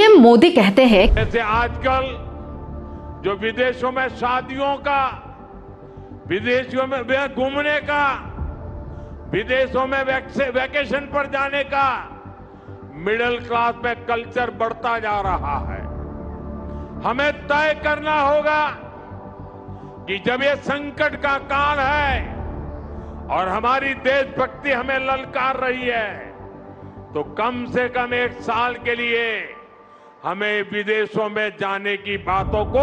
PM Modi कहते हैं, जैसे आजकल जो विदेशों में शादियों का, विदेशों में घूमने का, विदेशों में वैकेशन पर जाने का मिडिल क्लास में कल्चर बढ़ता जा रहा है। हमें तय करना होगा कि जब ये संकट का काल है और हमारी देशभक्ति हमें ललकार रही है, तो कम से कम 1 साल के लिए हमें विदेशों में जाने की बातों को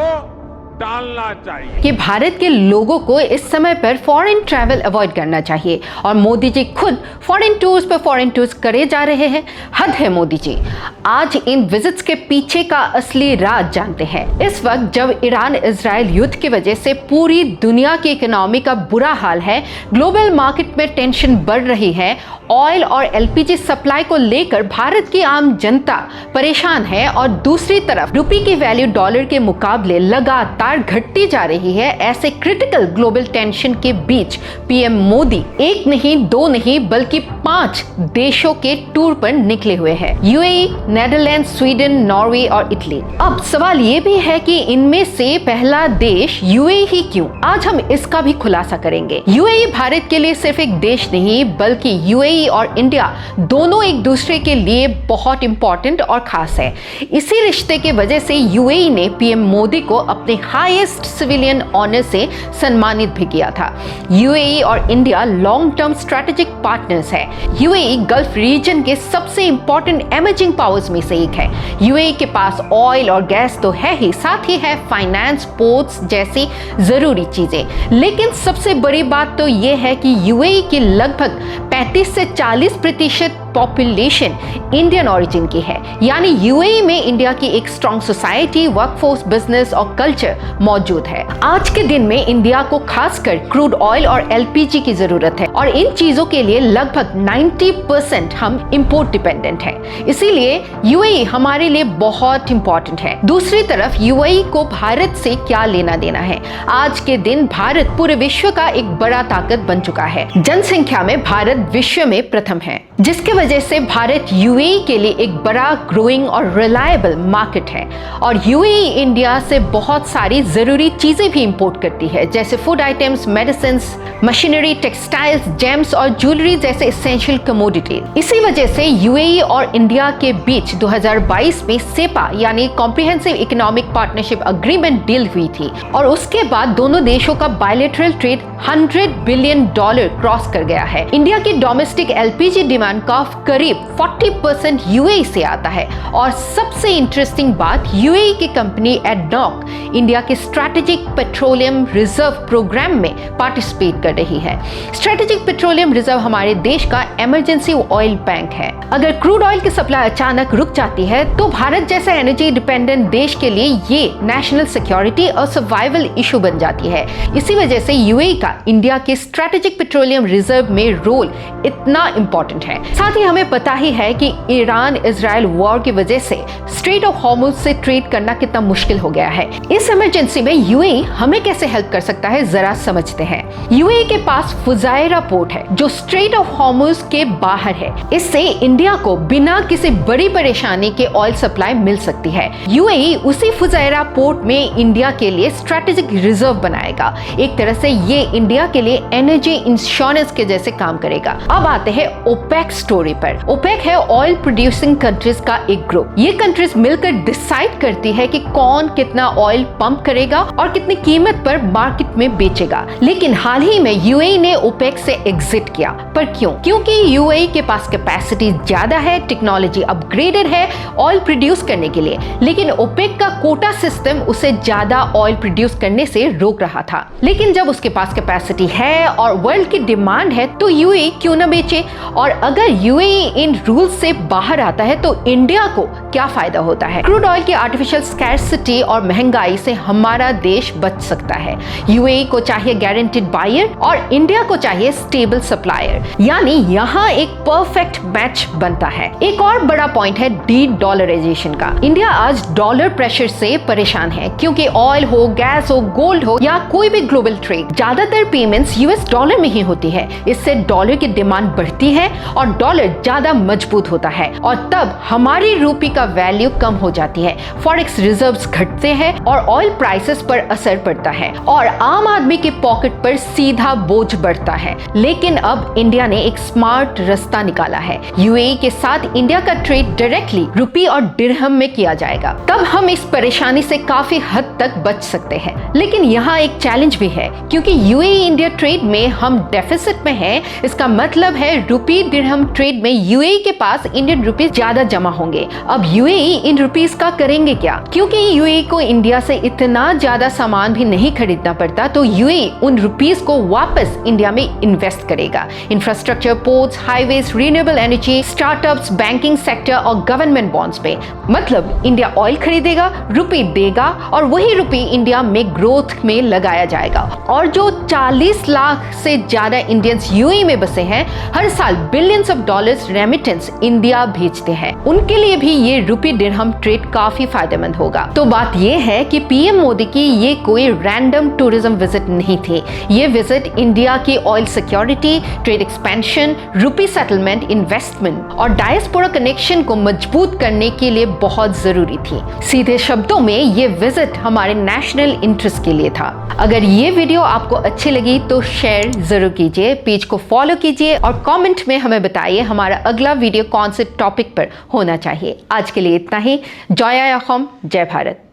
टालना चाहिए कि भारत के लोगों को इस समय पर फॉरेन ट्रैवल अवॉइड करना चाहिए और मोदी जी खुद फॉरेन टूर्स करे जा रहे हैं। हद है मोदी जी। आज इन विजिट्स के पीछे का असली राज जानते हैं। इस वक्त जब ईरान इजराइल युद्ध की वजह से पूरी दुनिया की इकोनॉमी का बुरा हाल है, ग्लोबल मार्केट में टेंशन बढ़ रही है, ऑयल और एलपीजी सप्लाई को लेकर भारत की आम जनता परेशान है और दूसरी तरफ रुपये की वैल्यू डॉलर के मुकाबले लगातार घटती जा रही है, ऐसे क्रिटिकल ग्लोबल टेंशन के बीच पीएम मोदी 1 नहीं 2 नहीं बल्कि 5 देशों के टूर पर निकले हुए हैं। यूएई, नेदरलैंड, स्वीडन, नॉर्वे और इटली। अब सवाल ये भी है कि इनमें से पहला देश यूएई ही क्यों? आज हम इसका भी खुलासा करेंगे। यूएई भारत के लिए सिर्फ एक देश नहीं बल्कि यूएई और इंडिया दोनों एक दूसरे के लिए बहुत इंपॉर्टेंट और खास है। इसी रिश्ते की वजह से यूएई ने पीएम मोदी को अपने हाईएस्ट सिविलियन ऑनर से सम्मानित भी किया था। यूएई और India long term strategic partners है। यूएई गल्फ रीजन के सबसे इंपॉर्टेंट एमर्जिंग पावर्स में से एक है। यूएई के पास ऑयल और गैस तो है ही, साथ ही है फाइनेंस, पोर्ट्स जैसी जरूरी चीजें। लेकिन सबसे बड़ी बात तो यह है कि यूएई की लगभग 35 से 40% पॉपुलेशन इंडियन ओरिजिन की है। यानी यूएई में इंडिया की एक स्ट्रॉन्ग सोसाइटी, वर्कफोर्स, बिजनेस और कल्चर मौजूद है। आज के दिन में इंडिया को खासकर क्रूड ऑयल और एलपीजी की जरूरत है और इन चीजों के लिए लगभग 90% हम इंपोर्ट डिपेंडेंट हैं। इसीलिए यूएई हमारे लिए बहुत इंपॉर्टेंट है। दूसरी तरफ यूएई को भारत से क्या लेना देना है? आज के दिन भारत पूरे विश्व का एक बड़ा ताकत बन चुका है। जनसंख्या में भारत विश्व में प्रथम है, जिसके वजह से भारत यूएई के लिए एक बड़ा ग्रोइंग और रिलायबल मार्केट है। और यूएई इंडिया से बहुत सारी जरूरी चीजें भी इंपोर्ट करती है, जैसे food items, medicine, machinery, textiles, James और ज्वेलरी जैसे एसेंशियल कमोडिटी। इसी वजह से यूएई और इंडिया के बीच 2022 में सेपा यानी comprehensive economic partnership agreement deal हुई थी और उसके बाद दोनों देशों का बायलैटरल ट्रेड $100 बिलियन क्रॉस कर गया है। इंडिया की डोमेस्टिक एलपीजी डिमांड का करीब 40% यूएई से आता है और सबसे इंटरेस्टिंग बात, यूएई की कंपनी एडनॉक इंडिया के स्ट्रेटेजिक पेट्रोलियम रिजर्व प्रोग्राम में पार्टिसिपेट कर रही है। स्ट्रेटेजिक पेट्रोलियम रिजर्व हमारे देश का इमरजेंसी ऑयल बैंक है। अगर क्रूड ऑयल की सप्लाई अचानक रुक जाती है तो भारत जैसे एनर्जी डिपेंडेंट देश के लिए ये नेशनल सिक्योरिटी और सर्वाइवल इशू बन जाती है। इसी वजह से यूएई का इंडिया के स्ट्रेटेजिक पेट्रोलियम रिजर्व में रोल इतना इंपॉर्टेंट है। साथ ही हमें पता ही है कि ईरान इजराइल वॉर की वजह से स्ट्रेट ऑफ हॉर्मुज से ट्रेड करना कितना मुश्किल हो गया है। इस इमरजेंसी में यूएई हमें कैसे हेल्प कर सकता है, जरा समझते हैं। यूएई के पास फुजायरा पोर्ट है जो स्ट्रेट ऑफ हॉर्मुज के बाहर है। इससे इंडिया को बिना किसी बड़ी परेशानी के ऑयल सप्लाई मिल सकती है। यूएई उसी फुजायरा पोर्ट में इंडिया के लिए स्ट्रेटेजिक रिजर्व बनाएगा। एक तरह से ये इंडिया के लिए एनर्जी इंश्योरेंस के जैसे काम करेगा। अब आते हैं ओपेक स्टोरी पर। ओपेक है ऑयल प्रोड्यूसिंग कंट्रीज का एक ग्रुप। ये कंट्रीज मिलकर डिसाइड करती है कि कौन कितना ऑयल पंप करेगा और कितनी कीमत पर मार्केट में बेचेगा। लेकिन हाल ही में यूएई ने ओपेक से एग्जिट किया। पर क्यों? क्योंकि यूएई के पास कैपेसिटी ज्यादा है, टेक्नोलॉजी अपग्रेडेड है ऑयल प्रोड्यूस करने के लिए, लेकिन ओपेक का कोटा सिस्टम उसे ज्यादा ऑयल प्रोड्यूस करने से रोक रहा था। लेकिन जब उसके पास कैपेसिटी है और वर्ल्ड की डिमांड है तो यूएई क्यों न बेचे? और अगर यूएई इन रूल्स से बाहर आता है तो इंडिया को क्या फायदा होता है? क्रूड ऑयल की आर्टिफिशियल स्कैर्सिटी और महंगाई से हमारा देश बच सकता है। यूएई को चाहिए गारंटीड बायर और इंडिया को चाहिए स्टेबल सप्लायर, यानी यहाँ एक परफेक्ट मैच बनता है। एक और बड़ा पॉइंट है डी-डॉलराइजेशन का। इंडिया आज डॉलर प्रेशर से परेशान है क्योंकि ऑयल हो, गैस हो, गोल्ड हो या कोई भी ग्लोबल ट्रेड, ज्यादातर पेमेंट्स यूएस डॉलर में ही होती है। इससे डॉलर की डिमांड बढ़ती है और डॉलर ज्यादा मजबूत होता है और तब हमारी रूपी का वैल्यू कम हो जाती है, फॉरेक्स रिजर्व्स घटते हैं और ऑयल प्राइसेस पर असर पड़ता है और आम आदमी के पॉकेट पर सीधा बोझ बढ़ता है। लेकिन अब इंडिया ने एक स्मार्ट रास्ता निकाला है। यूएई के साथ इंडिया का ट्रेड डायरेक्टली रुपी और दिरहम में किया जाएगा। तब हम इस परेशानी से काफी हद तक बच सकते हैं। लेकिन यहाँ एक चैलेंज भी है, क्योंकि यूएई इंडिया ट्रेड में हम डेफिसिट में हैं। इसका मतलब है रुपी दिरहम ट्रेड में यूएई के पास इंडियन रुपीस ज्यादा जमा होंगे। अब यूएई इन रुपीस का करेंगे क्या? क्योंकि यूएई को इंडिया से इतना ज्यादा सामान भी नहीं खरीदना पड़ता, तो यूएई उन रुपीस को वापस इंडिया में इन्वेस्ट करेगा। Infrastructure, ports, highways, renewable energy, startups, banking sector और गवर्नमेंट बॉन्ड्स पे। मतलब इंडिया ऑयल खरीदेगा, रुपी देगा और वही रुपी इंडिया में ग्रोथ में लगाया जाएगा। और जो 40 लाख से ज्यादा इंडियंस यूएई में बसे हैं, हर साल billions of dollars remittance India भेजते हैं, उनके लिए भी ये रुपी दिरहम ट्रेड काफी फायदेमंद होगा। तो बात ये है कि पीएम मोदी की ये कोई रैंडम टूरिज्म विजिट नहीं थी। ये विजिट इंडिया की ऑयल सिक्योरिटी, ट्रेड एक्सपेंशन, रुपी सेटलमेंट, इन्वेस्टमेंट और डायस्पोरा कनेक्शन को मजबूत करने के लिए बहुत जरूरी थी। सीधे शब्दों में ये विजिट हमारे नेशनल इंटरेस्ट के लिए था। अगर ये वीडियो आपको अच्छी लगी तो शेयर जरूर कीजिए, पेज को फॉलो कीजिए और कमेंट में हमें बताइए हमारा अगला वीडियो कौन से टॉपिक पर होना चाहिए। आज के लिए इतना ही। जय असम, जय भारत।